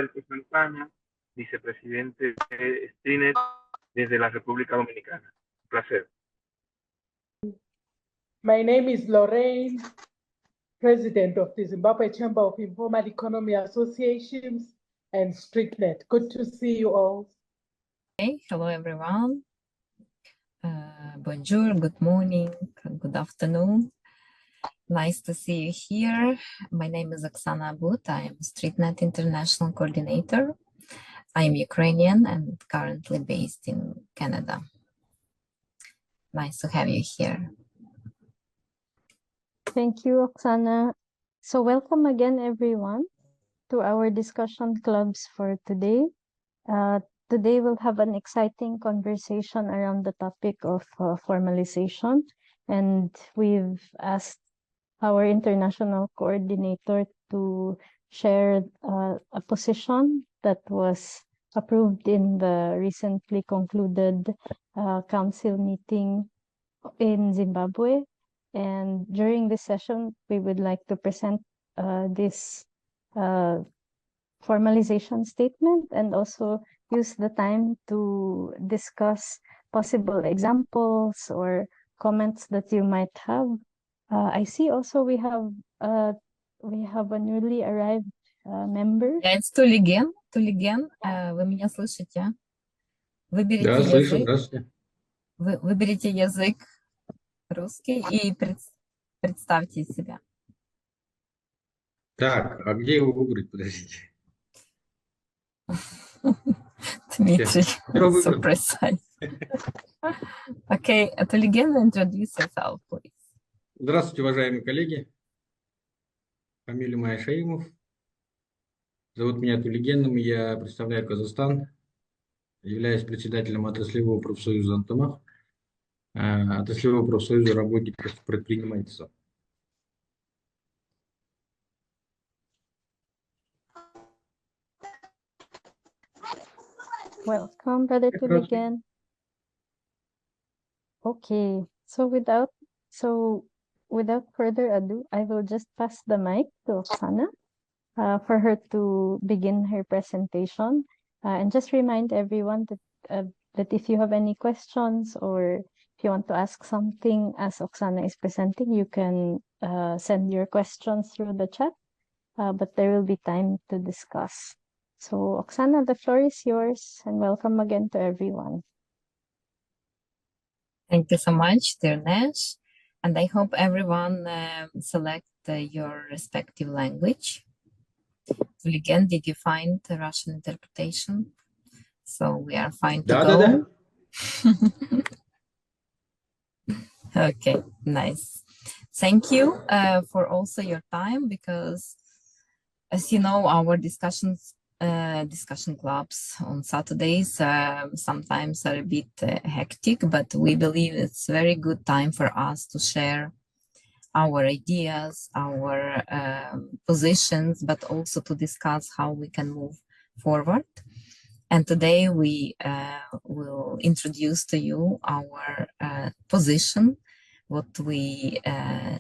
Alberto Santana, vicepresidente de StreetNet desde la República Dominicana. Un placer. My name is Lorraine, President of the Zimbabwe Chamber of Informal Economy Associations and StreetNet. Good to see you all. Okay, hello everyone. Bonjour, good morning, good afternoon. Nice to see you here. My name is Oksana Abboud. I am StreetNet International Coordinator. I am Ukrainian and currently based in Canada. Nice to have you here. Thank you, Oksana. So welcome again, everyone, to our discussion clubs for today. Today we'll have an exciting conversation around the topic of formalization. And we've asked our international coordinator to share a position that was approved in the recently concluded council meeting in Zimbabwe. And during this session, we would like to present this formalization statement and also use the time to discuss possible examples or comments that you might have. I see also we have a newly arrived member. It's Tuligen. Tuligen, вы меня слышите? Выберите Да, слышу, язык. здравствуйте. Выберите язык русский и представьте себя. Так, а где его выбрать? Подождите. Дмитрий, Я so выбрал. precise. Okay, Tuligen, introduce yourself, please. Здравствуйте, уважаемые коллеги. Фамилия моя Шаимов. Зовут меня Тулигеном, я представляю Казахстан. Являюсь председателем отраслевого профсоюза «Антамах», отраслевого профсоюза работников предпринимательства. Welcome, Brother Tuligen. Okay, so without further ado, I will just pass the mic to Oksana for her to begin her presentation. And just remind everyone that if you have any questions or if you want to ask something as Oksana is presenting, you can send your questions through the chat, but there will be time to discuss. So Oksana, the floor is yours, and welcome again to everyone. Thank you so much, dear Nash. And I hope everyone select your respective language. Again, did you find the Russian interpretation? So we are fine to go. Okay, nice. Thank you for also your time, because as you know, our discussion clubs on Saturdays sometimes are a bit hectic, but we believe it's very good time for us to share our ideas, our positions, but also to discuss how we can move forward. And today we will introduce to you our position, what we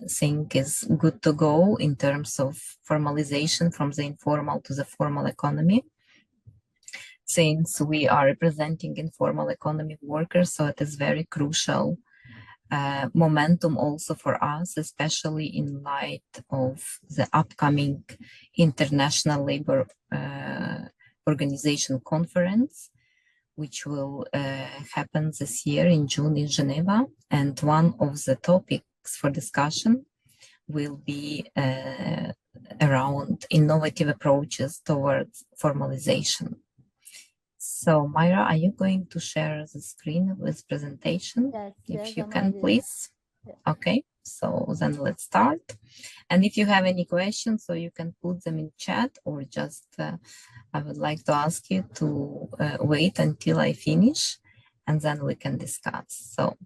think is good to go in terms of formalization from the informal to the formal economy. Since we are representing informal economy workers, so it is very crucial momentum also for us, especially in light of the upcoming International Labour Organization conference, which will happen this year in June in Geneva. And one of the topics for discussion will be around innovative approaches towards formalization. So, Myra, are you going to share the screen with presentation? Yes, if you can, please. Yes. Okay, so then let's start. And if you have any questions, so you can put them in chat, or just I would like to ask you to wait until I finish, and then we can discuss. So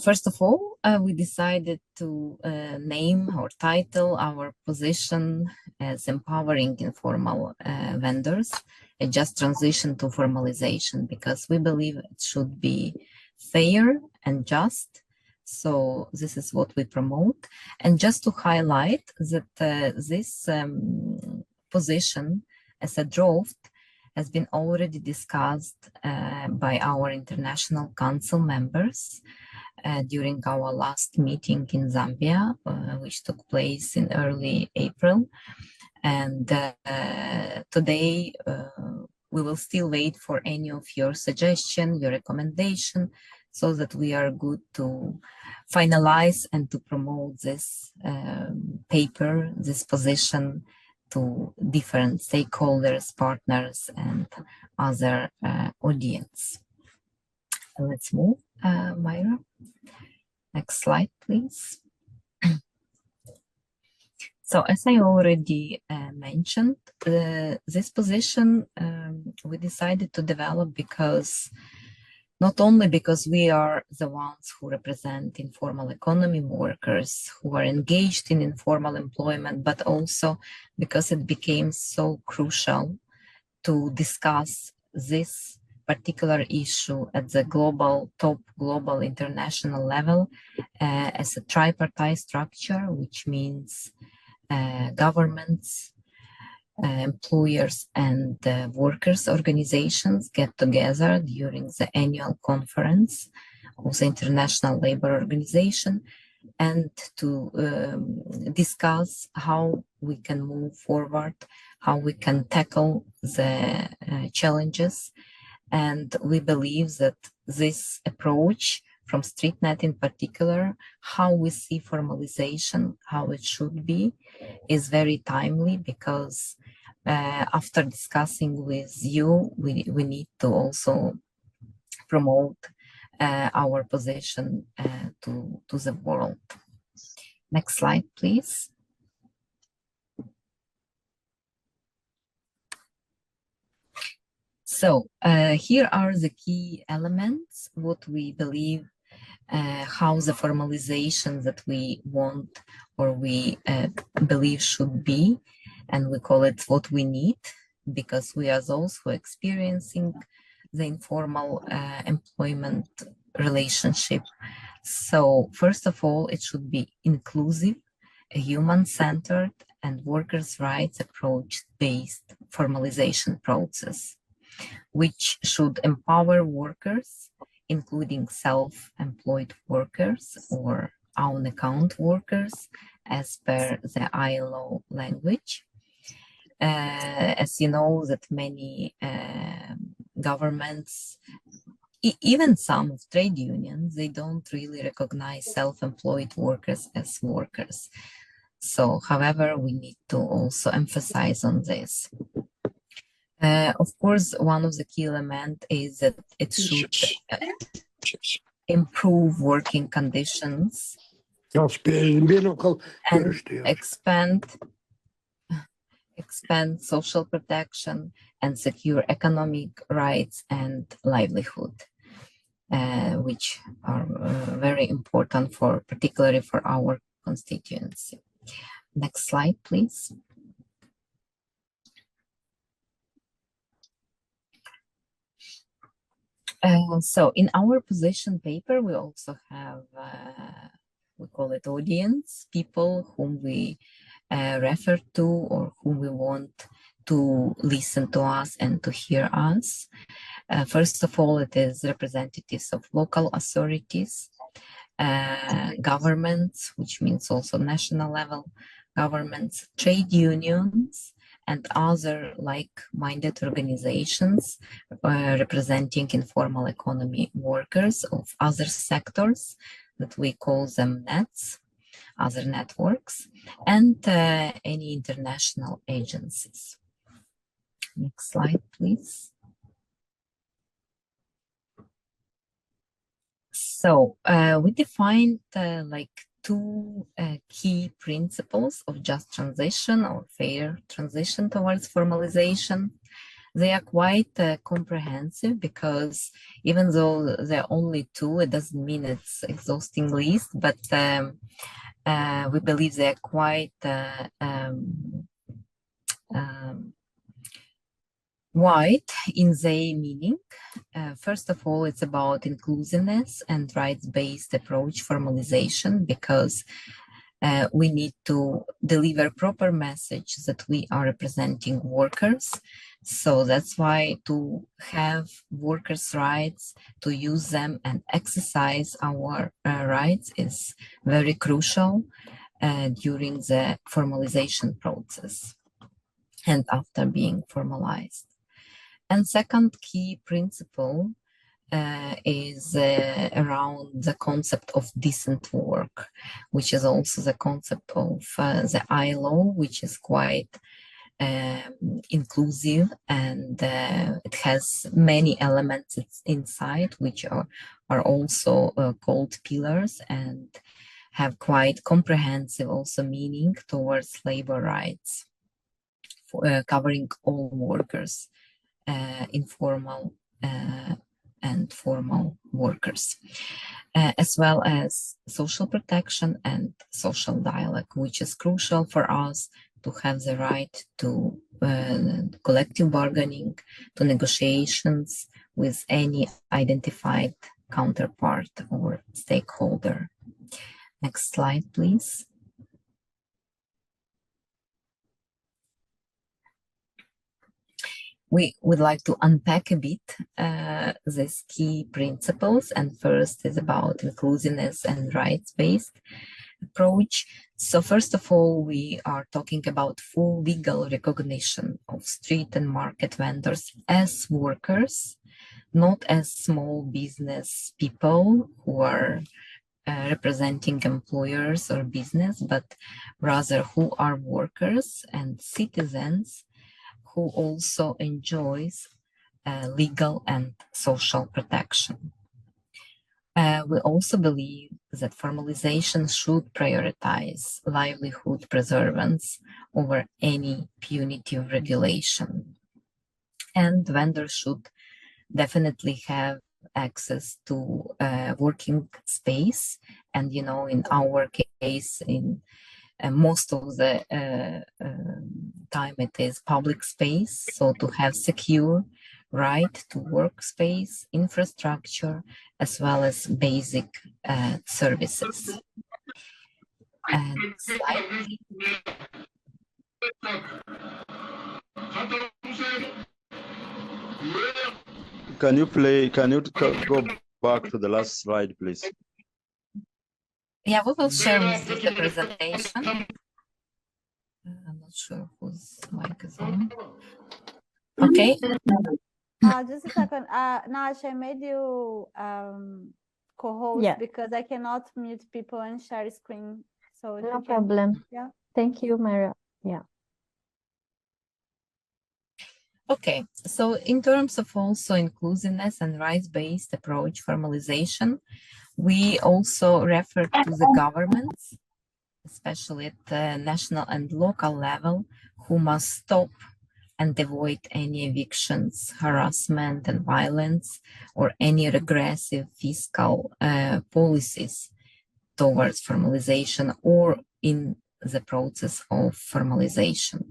first of all, we decided to name or title our position as empowering informal vendors, a just transition to formalization, because we believe it should be fair and just. So this is what we promote. And just to highlight that this position as a draft has been already discussed by our International Council members during our last meeting in Zambia, which took place in early April. And today we will still wait for any of your suggestion, your recommendation, so that we are good to finalize and to promote this paper, this position to different stakeholders, partners, and other audience. Let's move, Myra. Next slide, please. So as I already mentioned, this position we decided to develop because not only because we are the ones who represent informal economy workers who are engaged in informal employment, but also because it became so crucial to discuss this particular issue at the top global international level as a tripartite structure, which means governments, employers and workers organizations get together during the annual conference of the International Labour Organization and to discuss how we can move forward, how we can tackle the challenges. And we believe that this approach from StreetNet in particular, how we see formalization, how it should be, is very timely because after discussing with you, we need to also promote our position to the world. Next slide, please. So here are the key elements, what we believe, how the formalization that we want or we believe should be, and we call it what we need, because we are those who are experiencing the informal employment relationship. So first of all, it should be inclusive, a human-centered and workers' rights approach-based formalization process, which should empower workers, including self-employed workers or own account workers, as per the ILO language. As you know, that many governments, even some of trade unions, they don't really recognize self-employed workers as workers. So, however, we need to also emphasize on this. Of course, one of the key elements is that it should improve working conditions and expand social protection and secure economic rights and livelihood, which are very important for, particularly for our constituency. Next slide, please. So in our position paper, we also have, we call it audience, people whom we refer to or whom we want to listen to us and to hear us. First of all, it is representatives of local authorities, governments, which means also national level governments, trade unions, and other like-minded organizations representing informal economy workers of other sectors that we call them nets, other networks, and any international agencies. Next slide, please. So we defined like two key principles of just transition or fair transition towards formalization. They are quite comprehensive because even though there are only two, it doesn't mean it's exhausting list, but we believe they are quite wide in their meaning. First of all, it's about inclusiveness and rights-based approach formalization, because we need to deliver proper message that we are representing workers. So that's why to have workers' rights, to use them and exercise our rights is very crucial during the formalization process and after being formalized. And second key principle is around the concept of decent work, which is also the concept of the ILO, which is quite inclusive, and it has many elements inside, which are also called pillars and have quite comprehensive also meaning towards labor rights, covering all workers, informal and formal workers, as well as social protection and social dialogue, which is crucial for us to have the right to collective bargaining, to negotiations with any identified counterpart or stakeholder. Next slide, please. We would like to unpack a bit these key principles, and first is about inclusiveness and rights-based approach. So first of all, we are talking about full legal recognition of street and market vendors as workers, not as small business people who are representing employers or business, but rather who are workers and citizens who also enjoys legal and social protection. We also believe that formalization should prioritize livelihood preservance over any punitive regulation. And vendors should definitely have access to working space. And, you know, in our case, in most of the time it is public space, so to have secure right to workspace, infrastructure, as well as basic services. And slide. Can you go back to the last slide, please? Yeah, we will share with you the presentation. I'm not sure whose mic is on. Okay. Just a second. Nash, I made you co-host because I cannot mute people and share screen. So no problem. Yeah. Thank you, Myra. Yeah. Okay, so in terms of also inclusiveness and rights-based approach formalization, we also refer to the governments, especially at the national and local level, who must stop and avoid any evictions, harassment and violence, or any regressive fiscal policies towards formalization or in the process of formalization.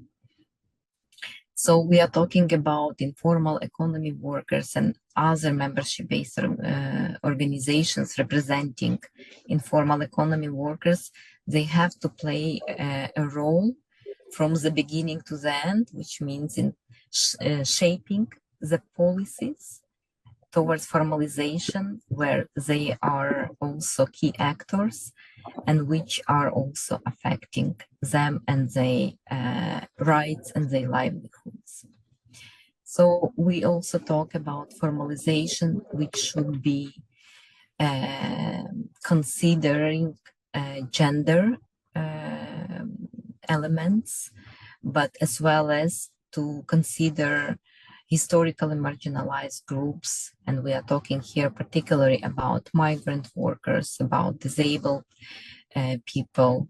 So we are talking about informal economy workers and other membership-based organizations representing informal economy workers. They have to play a role from the beginning to the end, which means in shaping the policies towards formalization, where they are also key actors and which are also affecting them and their rights and their livelihoods. So we also talk about formalization, which should be considering gender elements, but as well as to consider historically marginalized groups. And we are talking here particularly about migrant workers, about disabled people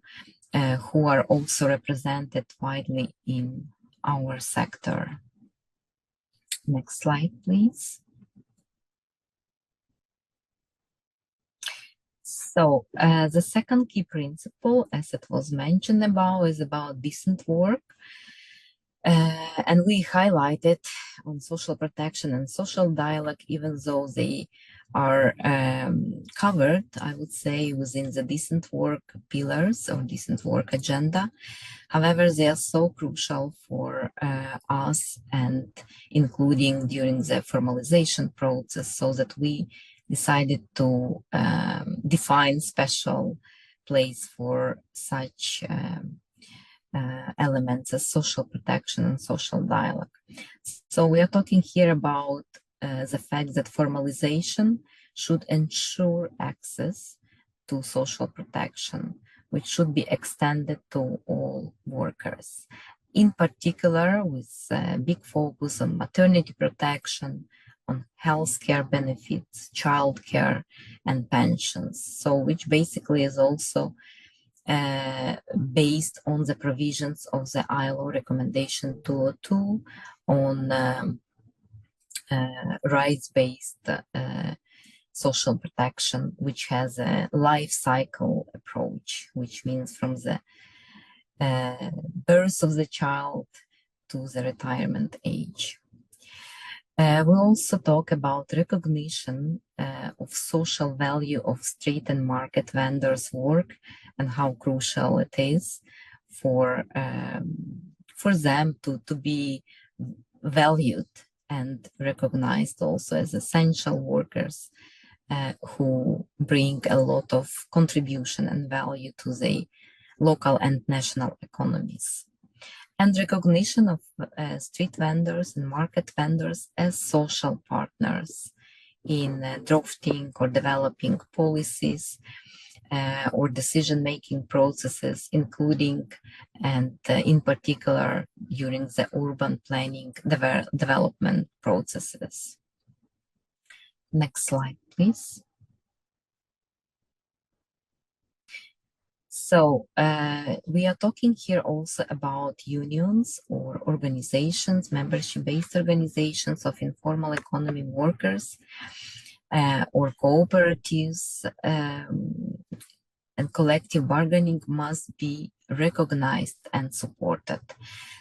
who are also represented widely in our sector. Next slide, please. So the second key principle, as it was mentioned about, is about decent work. And we highlighted on social protection and social dialogue, even though they are covered, I would say, within the decent work pillars or decent work agenda. However, they are so crucial for us, and including during the formalization process, so that we decided to define special place for such elements as social protection and social dialogue. So we are talking here about the fact that formalization should ensure access to social protection, which should be extended to all workers, in particular with a big focus on maternity protection, on healthcare benefits, childcare, and pensions. So which basically is also based on the provisions of the ILO recommendation 202 on rights-based social protection, which has a life cycle approach, which means from the birth of the child to the retirement age. We also talk about recognition of social value of street and market vendors' work and how crucial it is for them to be valued and recognized also as essential workers who bring a lot of contribution and value to the local and national economies. And recognition of street vendors and market vendors as social partners in drafting or developing policies or decision-making processes, including and in particular during the urban planning development processes. Next slide, please. So we are talking here also about unions or organizations, membership-based organizations of informal economy workers or cooperatives, and collective bargaining must be recognized and supported.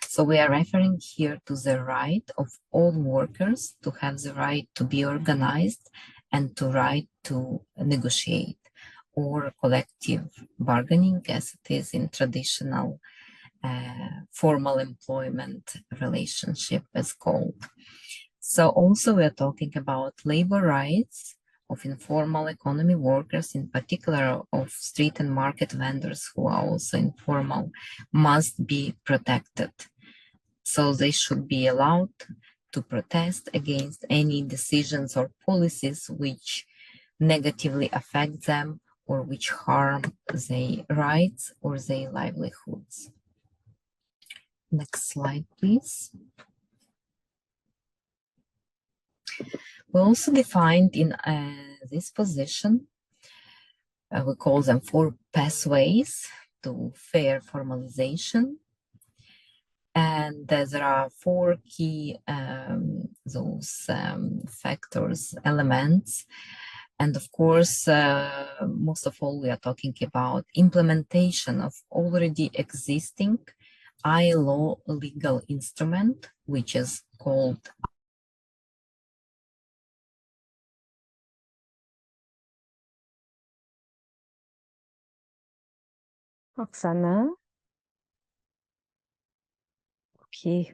So we are referring here to the right of all workers to have the right to be organized and to right to negotiate, or collective bargaining as it is in traditional formal employment relationship as called. So also we're talking about labor rights of informal economy workers, in particular of street and market vendors who are also informal, must be protected. So they should be allowed to protest against any decisions or policies which negatively affect them or which harm their rights or their livelihoods. Next slide, please. We also defined in this position, we call them 4 pathways to fair formalization. And there are 4 key factors, elements. And of course, most of all, we are talking about implementation of already existing ILO legal instrument, which is called Oksana. Okay.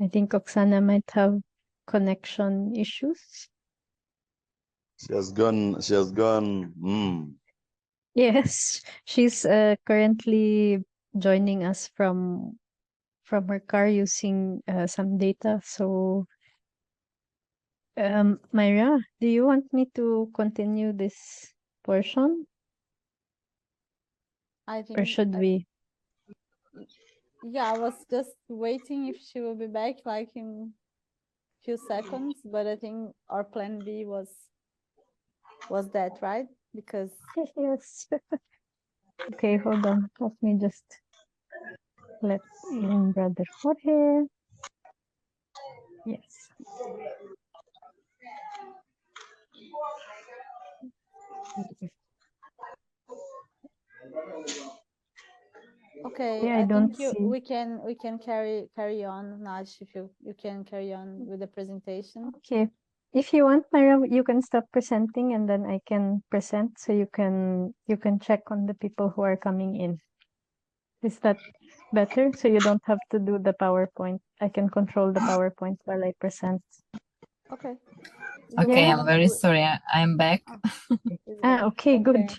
I think Oksana might have connection issues. She has gone. Yes, she's currently joining us from her car using some data. So, Myra, do you want me to continue this portion? I think, or should we? Yeah, I was just waiting if she will be back, like in few seconds. But I think our plan B was that, right? Because Yes. Okay, hold on. Let me just let in Brother Jorge. Yes. okay, Yeah, I don't think see. we can carry on, Nash, if you can carry on with the presentation. Okay. If you want, Myra, you can stop presenting and then I can present so you can check on the people who are coming in. Is that better? So you don't have to do the PowerPoint. I can control the PowerPoint while I present. Okay. Okay, Yeah. I'm very sorry. I'm back. Okay, good.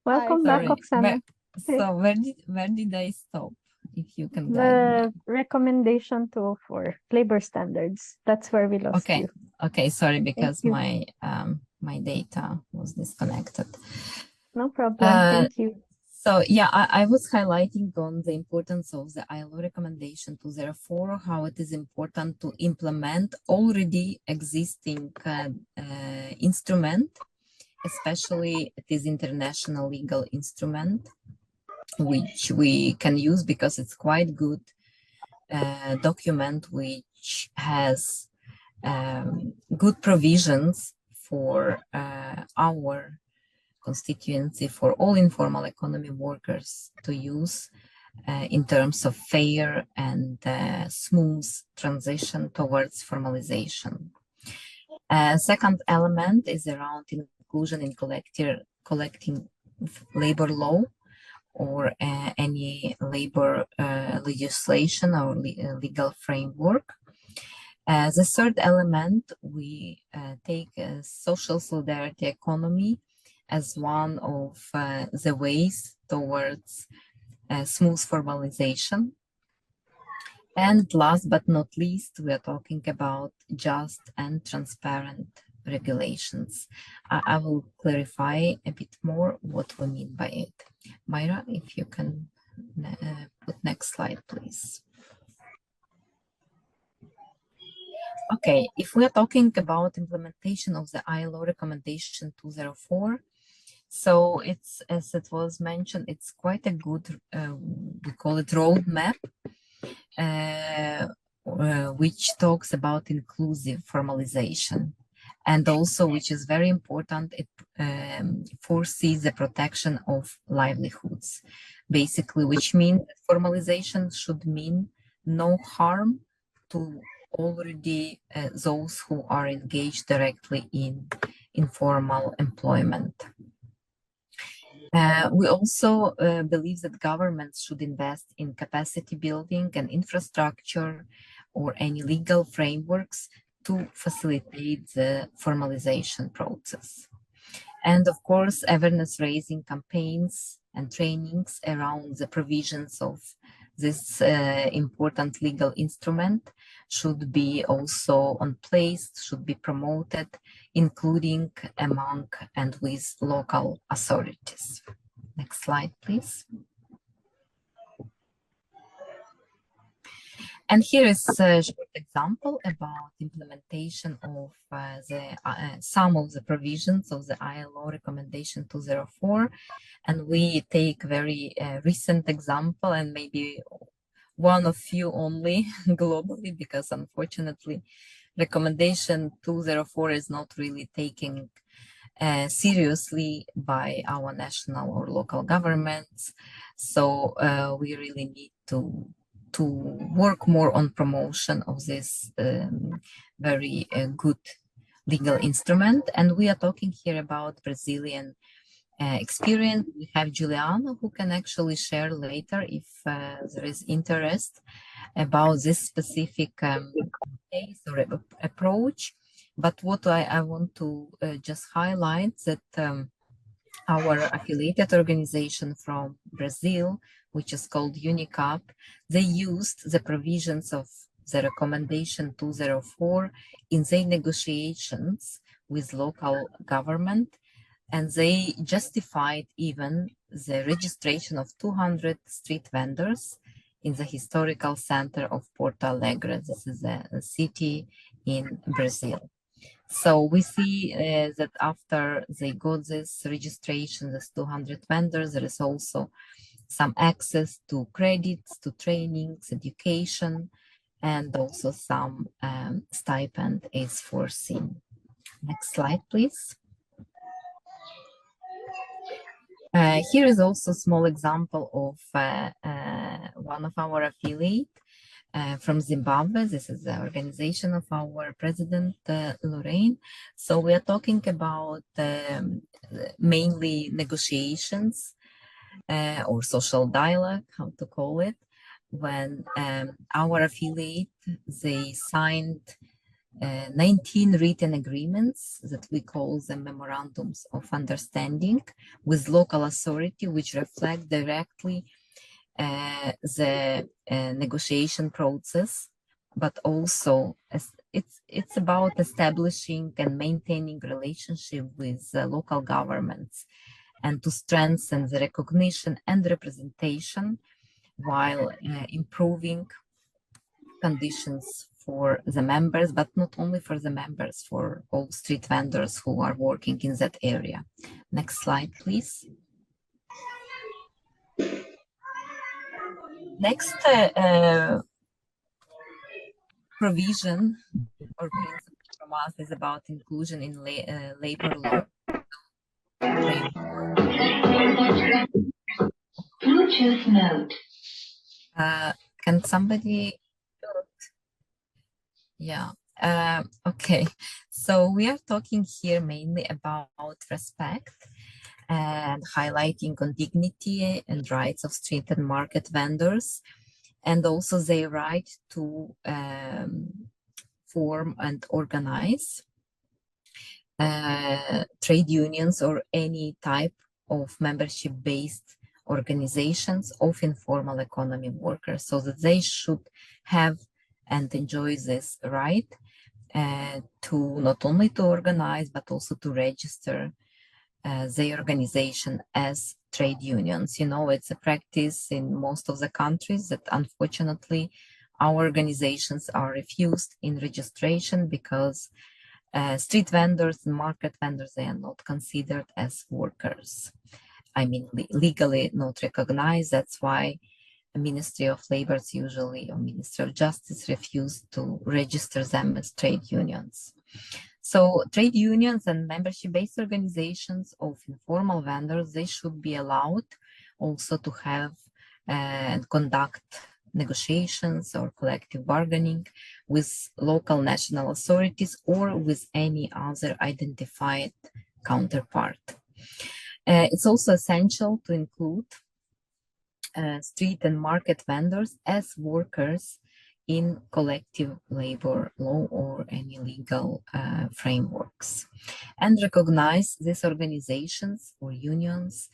Welcome back, Sorry. Oksana. So where did I stop? If you can guide me. The recommendation 204, labor standards. That's where we lost you. Okay, sorry, because you. my my data was disconnected. No problem. Thank you. So yeah, I was highlighting on the importance of the ILO recommendation 204, how it is important to implement already existing instrument, especially it is international legal instrument, which we can use because it's quite good document which has good provisions for our constituency, for all informal economy workers to use in terms of fair and smooth transition towards formalization. Second element is around inclusion in collecting labor law or any labor legislation or legal framework. The third element, we take social solidarity economy as one of the ways towards smooth formalization. And last but not least, we are talking about just and transparent regulations. I will clarify a bit more what we mean by it. Myra, if you can put next slide, please. Okay, if we are talking about implementation of the ILO recommendation 204, so it's, as it was mentioned, it's quite a good, we call it roadmap, which talks about inclusive formalization. And also, which is very important, it foresees the protection of livelihoods, basically, which means that formalization should mean no harm to already those who are engaged directly in informal employment. We also believe that governments should invest in capacity building and infrastructure or any legal frameworks to facilitate the formalization process. And of course, awareness raising campaigns and trainings around the provisions of this important legal instrument should be also on place, should be promoted, including among and with local authorities. Next slide, please. And here is a short example about implementation of some of the provisions of the ILO recommendation 204. And we take very recent example and maybe one of few only globally, because unfortunately recommendation 204 is not really taken seriously by our national or local governments. So we really need to work more on promotion of this very good legal instrument. And we are talking here about Brazilian experience. We have Juliano who can actually share later if there is interest about this specific case or approach. But what I want to just highlight that our affiliated organization from Brazil, which is called UNICAP, they used the provisions of the recommendation 204 in their negotiations with local government, and they justified even the registration of 200 street vendors in the historical center of Porto Alegre. This is a city in Brazil. So we see that after they got this registration, this 200 vendors, there is also some access to credits, to trainings, education, and also some stipend is foreseen. Next slide, please. Here is also a small example of one of our affiliate from Zimbabwe. This is the organization of our president, Lorraine. So we are talking about mainly negotiations or social dialogue, how to call it, when our affiliate, they signed 19 written agreements that we call the memorandums of understanding with local authority, which reflect directly the negotiation process, but also it's about establishing and maintaining relationship with local governments and to strengthen the recognition and representation while improving conditions for the members, but not only for the members, for all street vendors who are working in that area. Next slide, please. Next provision or principle from us is about inclusion in labor law. Bluetooth mode. Can somebody? Yeah. Okay. So we are talking here mainly about respect and highlighting on dignity and rights of street and market vendors, and also their right to form and organize trade unions or any type of membership-based organizations of informal economy workers, so that they should have and enjoy this right to not only to organize, but also to register their organization as trade unions. You know, it's a practice in most of the countries that unfortunately our organizations are refused in registration because street vendors and market vendors, they are not considered as workers. I mean, legally not recognized. That's why the Ministry of Labor usually, or Ministry of Justice, refuse to register them as trade unions. So trade unions and membership-based organizations of informal vendors, they should be allowed also to have and conduct negotiations or collective bargaining with local national authorities or with any other identified counterpart. It's also essential to include street and market vendors as workers in collective labor law or any legal frameworks, and recognize these organizations or unions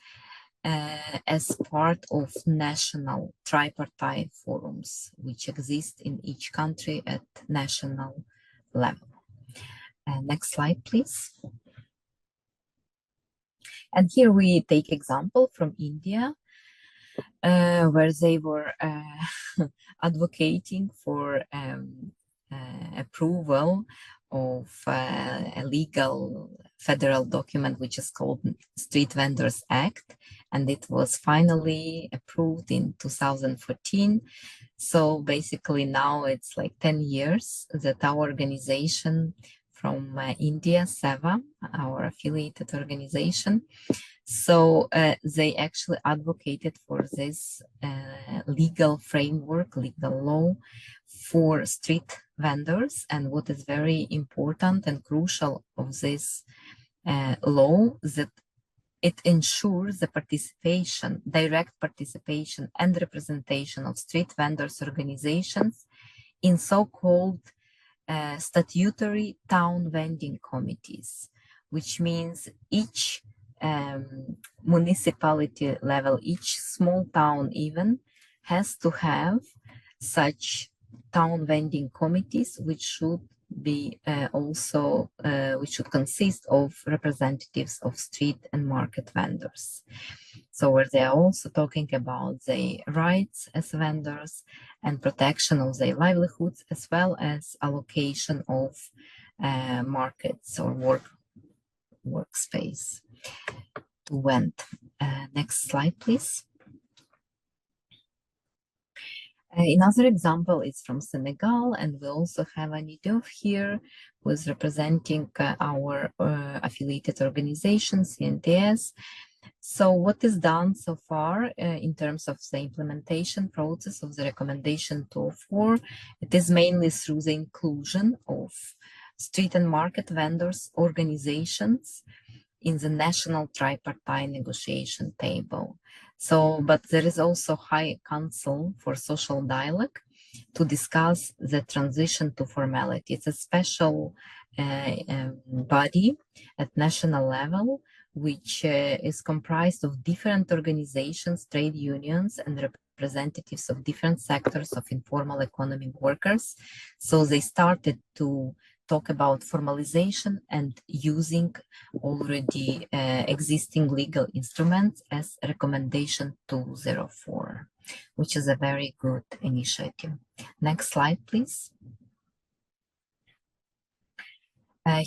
as part of national tripartite forums which exist in each country at national level. Next slide, please. And here we take example from India, where they were advocating for approval of a legal federal document which is called Street Vendors Act, and it was finally approved in 2014. So basically now it's like 10 years that our organization from India, SEVA, our affiliated organization, so they actually advocated for this legal framework, legal law for street vendors. And what is very important and crucial of this law is that it ensures the participation, direct participation and representation of street vendors organizations in so-called statutory town vending committees, which means each municipality level, each small town even, has to have such town vending committees, which should be which should consist of representatives of street and market vendors. So where they are also talking about their rights as vendors and protection of their livelihoods, as well as allocation of markets or workspace to rent. Next slide, please. Another example is from Senegal, and we also have Anidov here, who is representing our affiliated organization, CNTS. So what is done so far in terms of the implementation process of the recommendation 204? It is mainly through the inclusion of street and market vendors organizations in the national tripartite negotiation table. So, but there is also High Council for Social Dialogue to discuss the transition to formality. It's a special body at national level, which is comprised of different organizations, trade unions, and representatives of different sectors of informal economic workers. So they started to talk about formalization and using already existing legal instruments as recommendation 204, which is a very good initiative. Next slide, please.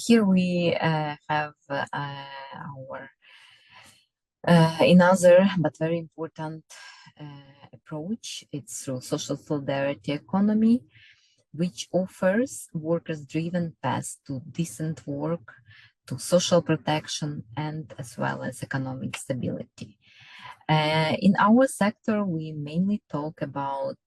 Here we have our another but very important approach. It's through social solidarity economy, which offers workers-driven paths to decent work, to social protection, and as well as economic stability. In our sector, we mainly talk about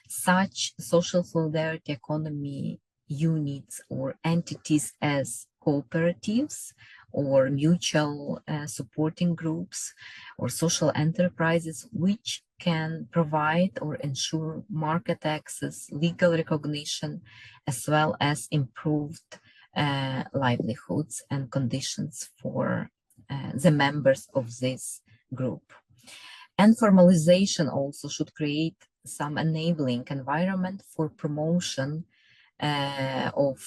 such social solidarity economy units or entities as cooperatives or mutual supporting groups or social enterprises, which can provide or ensure market access, legal recognition, as well as improved livelihoods and conditions for the members of this group. And formalization also should create some enabling environment for promotion of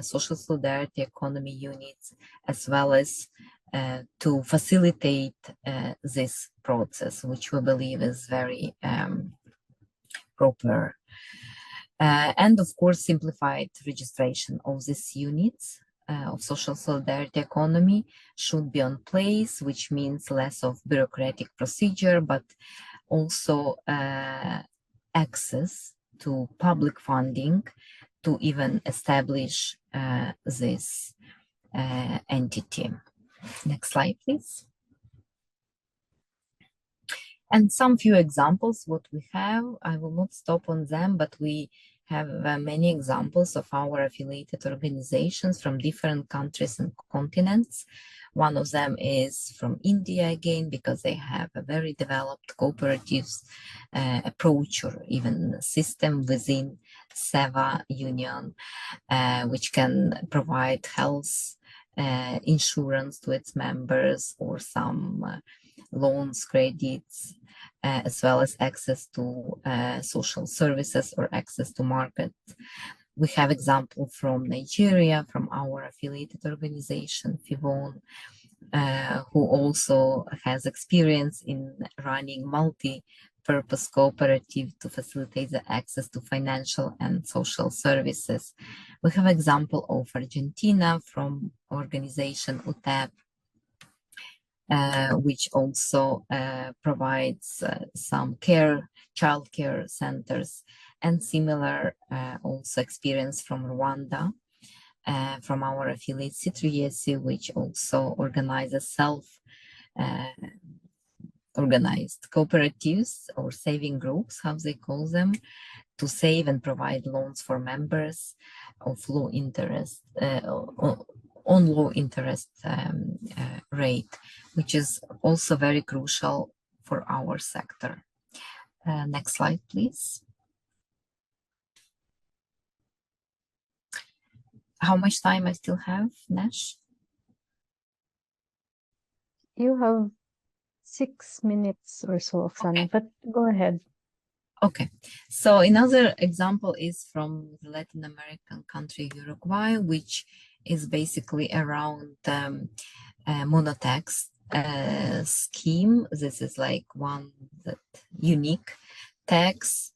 social solidarity economy units, as well as to facilitate this process, which we believe is very proper. And of course, simplified registration of these units of social solidarity economy should be on place, which means less of bureaucratic procedure, but also access to public funding to even establish this entity. Next slide, please. And some few examples what we have. I will not stop on them, but we have many examples of our affiliated organizations from different countries and continents. One of them is from India again, because they have a very developed cooperative approach or even system within SEVA Union, which can provide health insurance to its members or some loans, credits, as well as access to social services or access to market. We have example from Nigeria, from our affiliated organization, FIVON, who also has experience in running multi-purpose cooperative to facilitate the access to financial and social services. We have example of Argentina from organization UTEP, which also provides some child care centers, and similar also experience from Rwanda, from our affiliate Citriesi, which also organizes self-organized cooperatives or saving groups, how they call them, to save and provide loans for members of low interest, on low interest rate, which is also very crucial for our sector. Next slide, please. How much time I still have, Nash? You have 6 minutes or so, Oksana, Okay. but go ahead. Okay, so another example is from the Latin American country Uruguay, which is basically around monotax scheme. This is like one that unique tax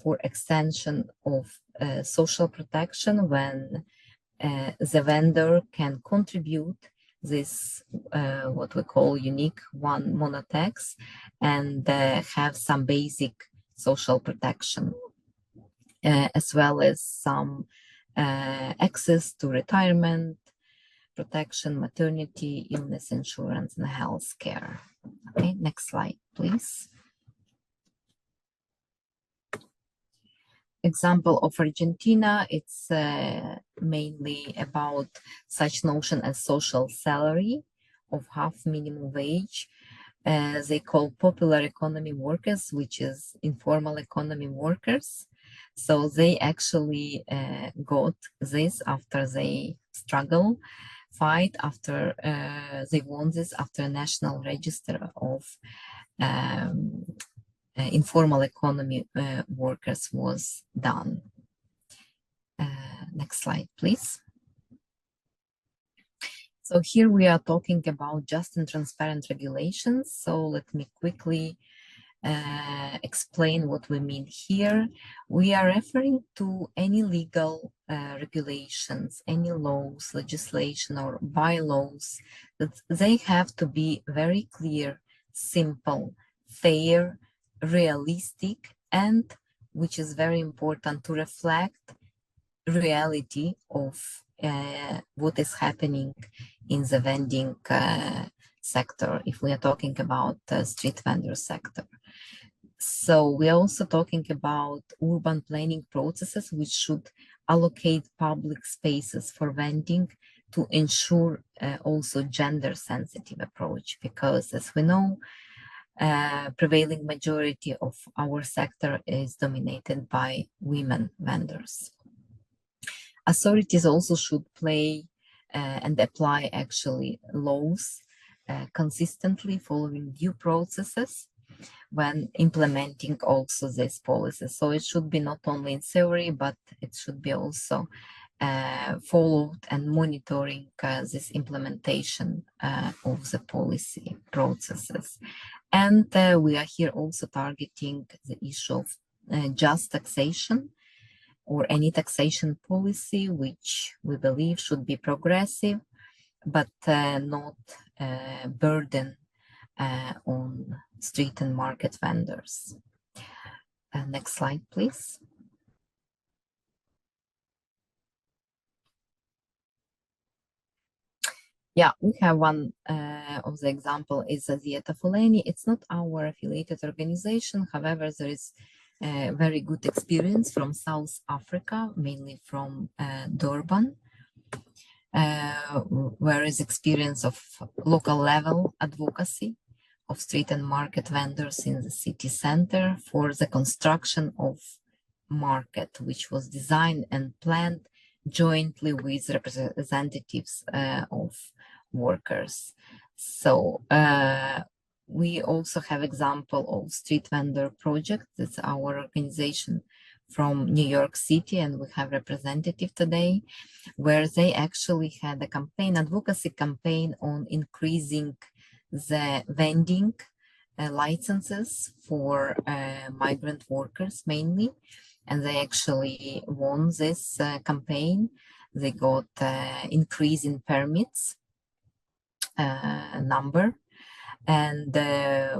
for extension of social protection when the vendor can contribute this what we call unique one monotax and have some basic social protection as well as some access to retirement, protection, maternity, illness insurance, and health care. Okay, next slide, please. Example of Argentina, it's mainly about such notion as social salary of half minimum wage. They call popular economy workers, which is informal economy workers. So they actually got this after they struggle, fight, after they won this after a national register of informal economy workers was done. Next slide, please. So here we are talking about just and transparent regulations. So let me quickly explain what we mean here. We are referring to any legal regulations, any laws, legislation, or bylaws that they have to be very clear, simple, fair, realistic, and which is very important to reflect reality of what is happening in the vending sector, if we are talking about the street vendor sector. So we are also talking about urban planning processes which should allocate public spaces for vending to ensure also gender sensitive approach, because as we know, prevailing majority of our sector is dominated by women vendors. Authorities also should play and apply actually laws consistently following due processes when implementing also these policies. So it should be not only in theory, but it should be also followed and monitoring this implementation of the policy processes. And we are here also targeting the issue of just taxation, or any taxation policy which we believe should be progressive, but not burden on street and market vendors. Next slide, please. Yeah, we have one of the example is Azieta Fuleni. It's not our affiliated organization. However, there is very good experience from South Africa, mainly from Durban, where is experience of local level advocacy of street and market vendors in the city center for the construction of market, which was designed and planned jointly with representatives of workers. So we also have example of street vendor project. That's our organization from New York City, and we have representative today, where they actually had a campaign, advocacy campaign on increasing the vending licenses for migrant workers mainly. And they actually won this campaign. They got increase in permits number. And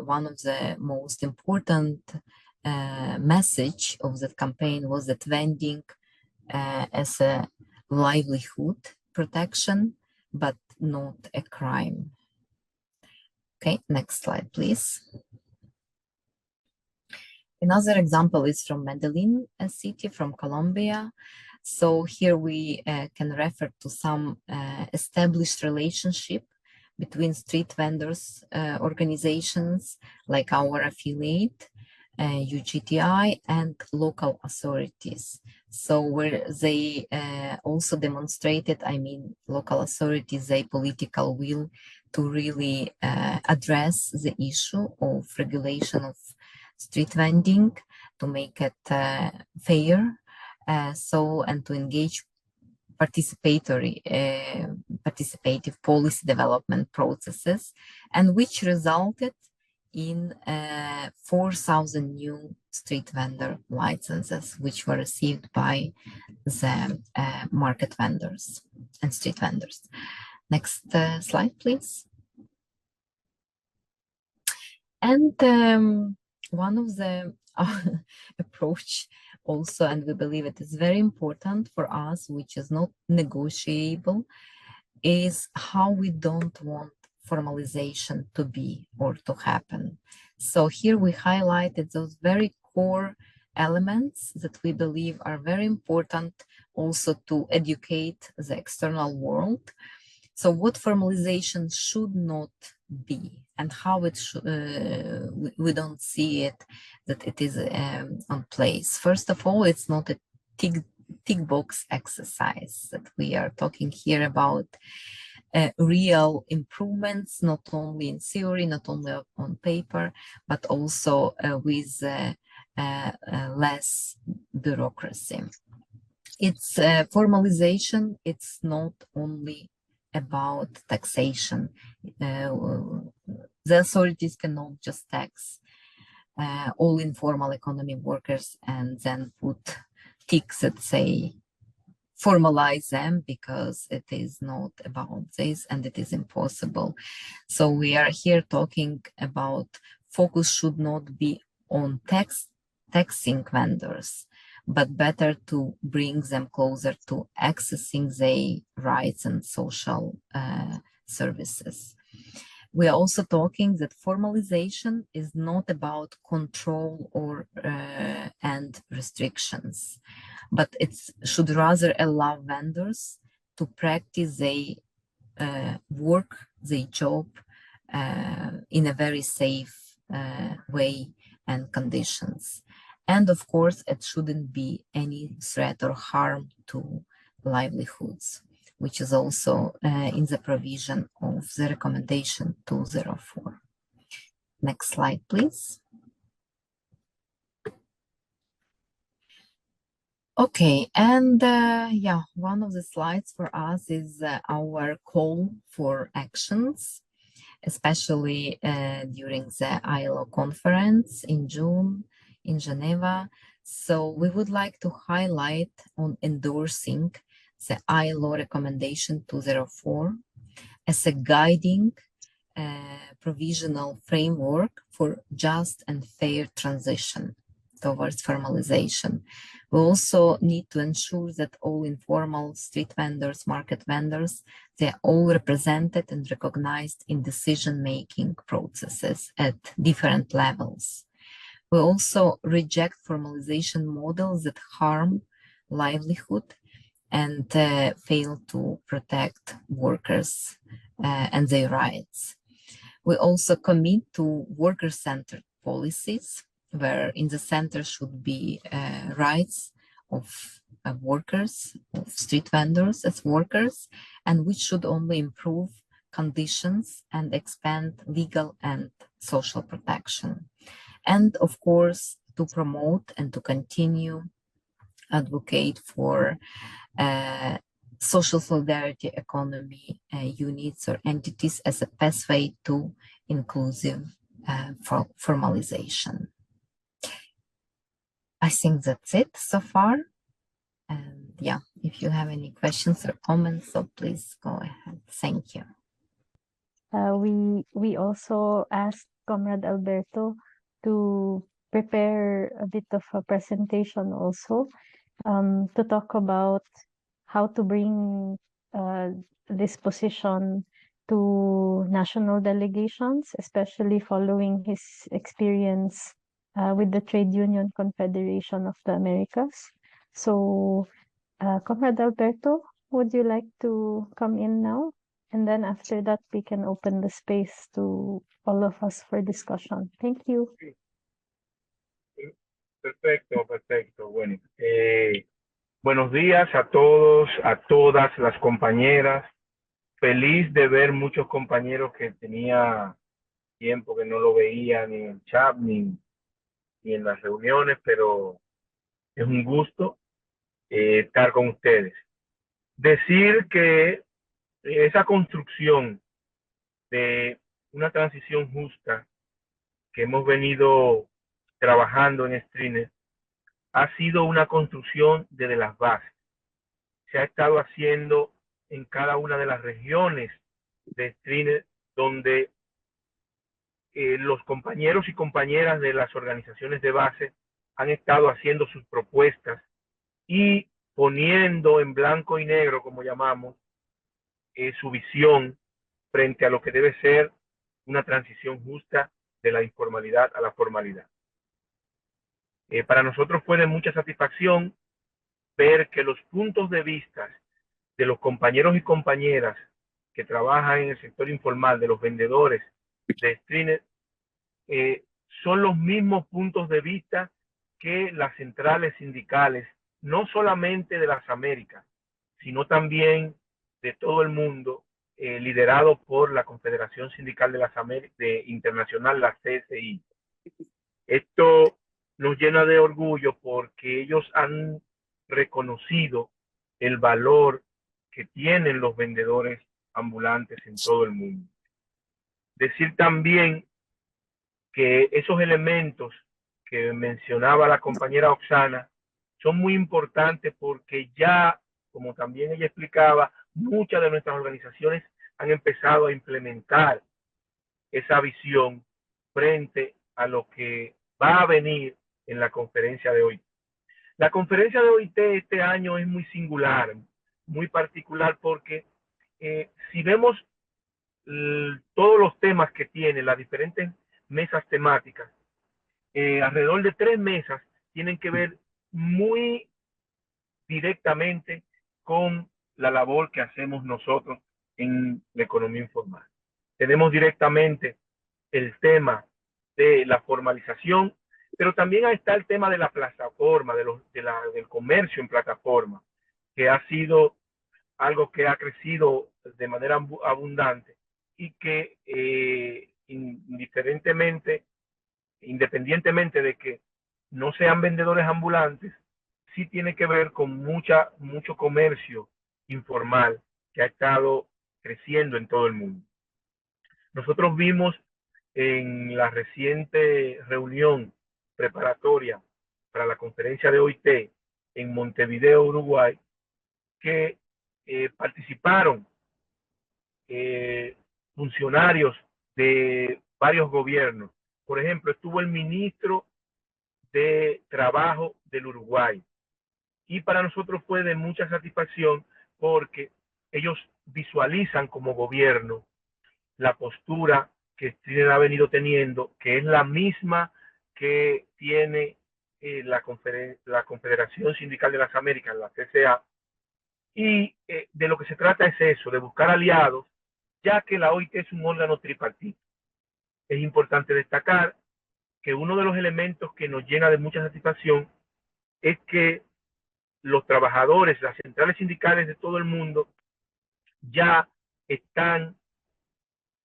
one of the most important message of that campaign was that vending as a livelihood protection, but not a crime. Okay, next slide, please. Another example is from Medellin city, from Colombia. So here we can refer to some established relationship between street vendors organizations like our affiliate, UGTI, and local authorities. So where they also demonstrated, I mean, local authorities, their political will to really address the issue of regulation of street vending, to make it fair, and to engage participative policy development processes, and which resulted in 4,000 new street vendor licenses, which were received by the market vendors and street vendors. Next slide, please. And one of the approach also, and we believe it is very important for us, which is not negotiable, is how we don't want formalization to be or to happen. So here we highlighted those very core elements that we believe are very important also to educate the external world. So what formalization should not be and how it should, we don't see it, that it is on place. First of all, it's not a tick box exercise that we are talking here about real improvements, not only in theory, not only on paper, but also with less bureaucracy. It's formalization. It's not only about taxation. The authorities cannot just tax all informal economy workers and then put ticks that say formalize them, because it is not about this and it is impossible. So we are here talking about focus should not be on taxing vendors, but better to bring them closer to accessing their rights and social services. We are also talking that formalization is not about control or and restrictions, but it should rather allow vendors to practice their work, their job in a very safe way and conditions. And of course, it shouldn't be any threat or harm to livelihoods, which is also in the provision of the recommendation 204. Next slide, please. Okay, and yeah, one of the slides for us is our call for actions, especially during the ILO conference in June in Geneva. So we would like to highlight on endorsing the ILO recommendation 204 as a guiding provisional framework for just and fair transition towards formalization. We also need to ensure that all informal street vendors, market vendors, they're all represented and recognized in decision-making processes at different levels. We also reject formalization models that harm livelihood and fail to protect workers and their rights. We also commit to worker-centered policies, where in the center should be rights of workers, of street vendors as workers, and which should only improve conditions and expand legal and social protection. And of course, to promote and to continue advocate for social solidarity economy units or entities as a pathway to inclusive formalization. I think that's it so far. And yeah, if you have any questions or comments, so please go ahead. Thank you. We also asked Comrade Alberto to prepare a bit of a presentation also to talk about how to bring this position to national delegations, especially following his experience with the Trade Union Confederation of the Americas. So, Comrade Alberto, would you like to come in now? And then after that, we can open the space to all of us for discussion. Thank you. Perfecto, perfecto. Bueno, buenos días a todos, a todas las compañeras. Feliz de ver muchos compañeros que tenía tiempo que no lo veía ni en el chat ni en las reuniones, pero es un gusto estar con ustedes. Decir que esa construcción de una transición justa que hemos venido trabajando en StreetNet ha sido una construcción desde las bases. Se ha estado haciendo en cada una de las regiones de StreetNet, donde los compañeros y compañeras de las organizaciones de base han estado haciendo sus propuestas y poniendo en blanco y negro, como llamamos, su visión frente a lo que debe ser una transición justa de la informalidad a la formalidad. Para nosotros fue de mucha satisfacción ver que los puntos de vista de los compañeros y compañeras que trabajan en el sector informal, de los vendedores de StreetNet, son los mismos puntos de vista que las centrales sindicales, no solamente de las Américas, sino también de todo el mundo, liderado por la Confederación Sindical de las Américas Internacional, la CSI. Esto nos llena de orgullo porque ellos han reconocido el valor que tienen los vendedores ambulantes en todo el mundo. Decir también que esos elementos que mencionaba la compañera Oksana son muy importantes porque ya, como también ella explicaba, muchas de nuestras organizaciones han empezado a implementar esa visión frente a lo que va a venir en la conferencia de OIT. La conferencia de OIT este año es muy singular, muy particular porque si vemos todos los temas que tiene, las diferentes mesas temáticas, alrededor de 3 mesas tienen que ver muy directamente con la labor que hacemos nosotros en la economía informal. Tenemos directamente el tema de la formalización, pero también está el tema de la plataforma, del comercio en plataforma, que ha sido algo que ha crecido de manera abundante y que independientemente de que no sean vendedores ambulantes, sí tiene que ver con mucho comercio informal que ha estado creciendo en todo el mundo. Nosotros vimos en la reciente reunión preparatoria para la conferencia de OIT en Montevideo, Uruguay, que participaron funcionarios de varios gobiernos. Por ejemplo, estuvo el ministro de Trabajo del Uruguay. Y para nosotros fue de mucha satisfacción porque ellos visualizan como gobierno la postura que StreetNet ha venido teniendo, que es la misma que tiene la Confederación Sindical de las Américas, la CCA, y de lo que se trata es eso, de buscar aliados, ya que la OIT es un órgano tripartito. Es importante destacar que uno de los elementos que nos llena de mucha satisfacción es que los trabajadores, las centrales sindicales de todo el mundo ya están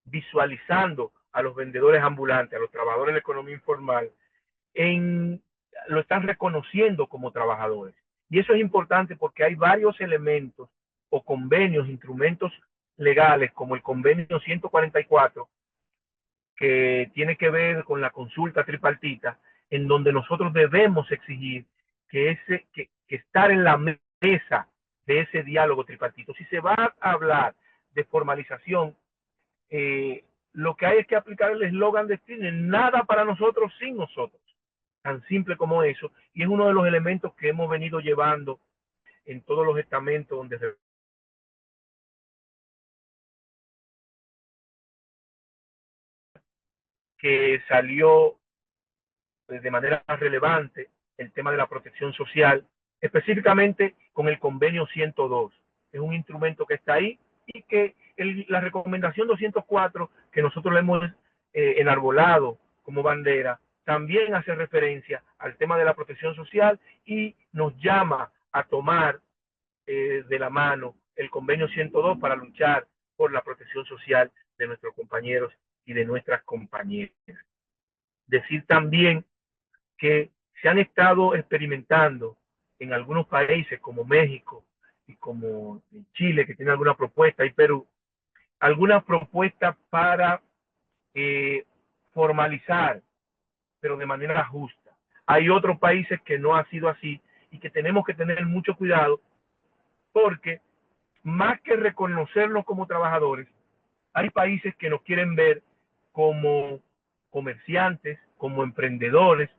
visualizando a los vendedores ambulantes, a los trabajadores de la economía informal, lo están reconociendo como trabajadores. Y eso es importante porque hay varios elementos o convenios, instrumentos legales, como el convenio 144, que tiene que ver con la consulta tripartita, en donde nosotros debemos exigir que estar en la mesa de ese diálogo tripartito. Si se va a hablar de formalización, lo que hay es que aplicar el eslogan de StreetNet: nada para nosotros sin nosotros. Tan simple como eso. Y es uno de los elementos que hemos venido llevando en todos los estamentos donde que salió de manera relevante el tema de la protección social, específicamente con el convenio 102. Es un instrumento que está ahí y que la recomendación 204, que nosotros le hemos enarbolado como bandera, también hace referencia al tema de la protección social y nos llama a tomar de la mano el convenio 102 para luchar por la protección social de nuestros compañeros y de nuestras compañeras. Decir también que se han estado experimentando en algunos países como México y como Chile, que tienen alguna propuesta, y Perú, algunas propuestas para formalizar, pero de manera justa. Hay otros países que no ha sido así y que tenemos que tener mucho cuidado porque más que reconocernos como trabajadores, hay países que nos quieren ver como comerciantes, como emprendedores,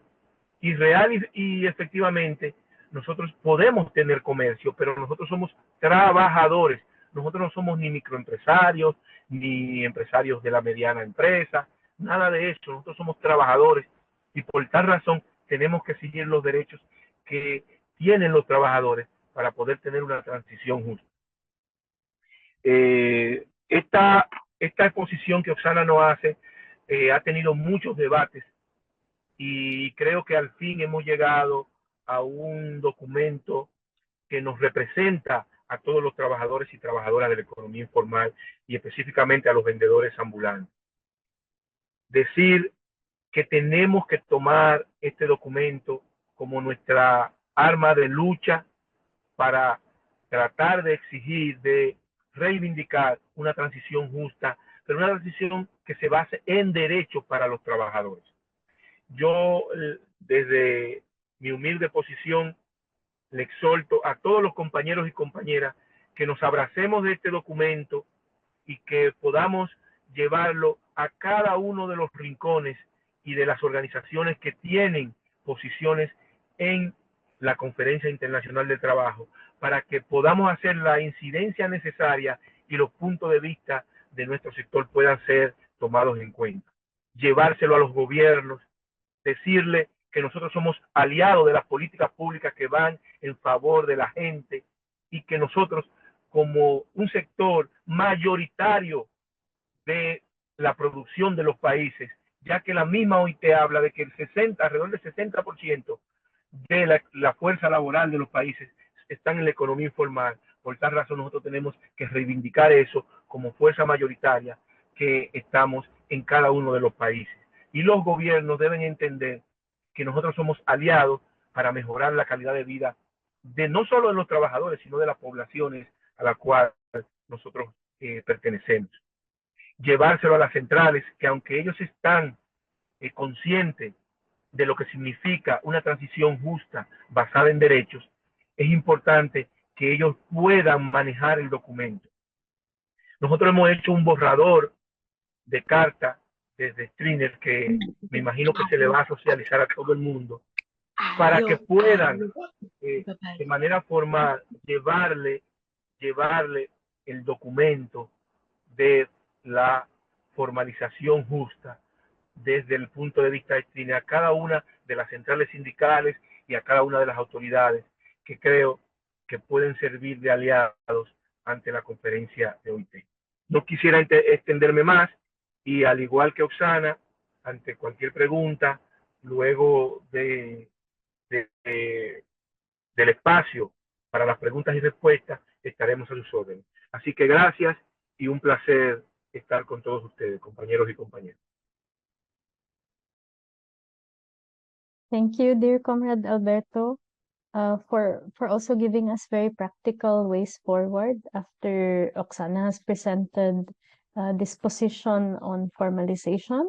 y real y efectivamente nosotros podemos tener comercio, pero nosotros somos trabajadores. Nosotros no somos ni microempresarios, ni empresarios de la mediana empresa, nada de eso. Nosotros somos trabajadores y por tal razón tenemos que seguir los derechos que tienen los trabajadores para poder tener una transición justa. Esta exposición que Oksana nos hace ha tenido muchos debates y creo que al fin hemos llegado a un documento que nos representa a todos los trabajadores y trabajadoras de la economía informal y específicamente a los vendedores ambulantes. Decir que tenemos que tomar este documento como nuestra arma de lucha para tratar de exigir, de reivindicar una transición justa, pero una transición que se base en derechos para los trabajadores. Yo, desde mi humilde posición, le exhorto a todos los compañeros y compañeras que nos abracemos de este documento y que podamos llevarlo a cada uno de los rincones y de las organizaciones que tienen posiciones en la Conferencia Internacional del Trabajo, para que podamos hacer la incidencia necesaria y los puntos de vista de nuestro sector puedan ser tomados en cuenta. Llevárselo a los gobiernos, decirle que nosotros somos aliados de las políticas públicas que van en favor de la gente y que nosotros, como un sector mayoritario de la producción de los países, ya que la misma OIT habla de que alrededor del 60% de la fuerza laboral de los países están en la economía informal. Por tal razón nosotros tenemos que reivindicar eso como fuerza mayoritaria que estamos en cada uno de los países. Y los gobiernos deben entender que nosotros somos aliados para mejorar la calidad de vida de no solo de los trabajadores, sino de las poblaciones a las cuales nosotros pertenecemos. Llevárselo a las centrales, que aunque ellos están conscientes de lo que significa una transición justa basada en derechos, es importante que ellos puedan manejar el documento. Nosotros hemos hecho un borrador de carta desde StreetNet que me imagino que se le va a socializar a todo el mundo para que puedan de manera formal llevarle el documento de la formalización justa desde el punto de vista de StreetNet a cada una de las centrales sindicales y a cada una de las autoridades que creo que pueden servir de aliados ante la conferencia de OIT. No quisiera extenderme más y al igual que Oksana, ante cualquier pregunta, luego del espacio para las preguntas y respuestas, estaremos a sus órdenes. Así que gracias y un placer estar con todos ustedes, compañeros y compañeras. Thank you, dear Comrade Alberto, for also giving us very practical ways forward after Oksana has presented this position on formalization.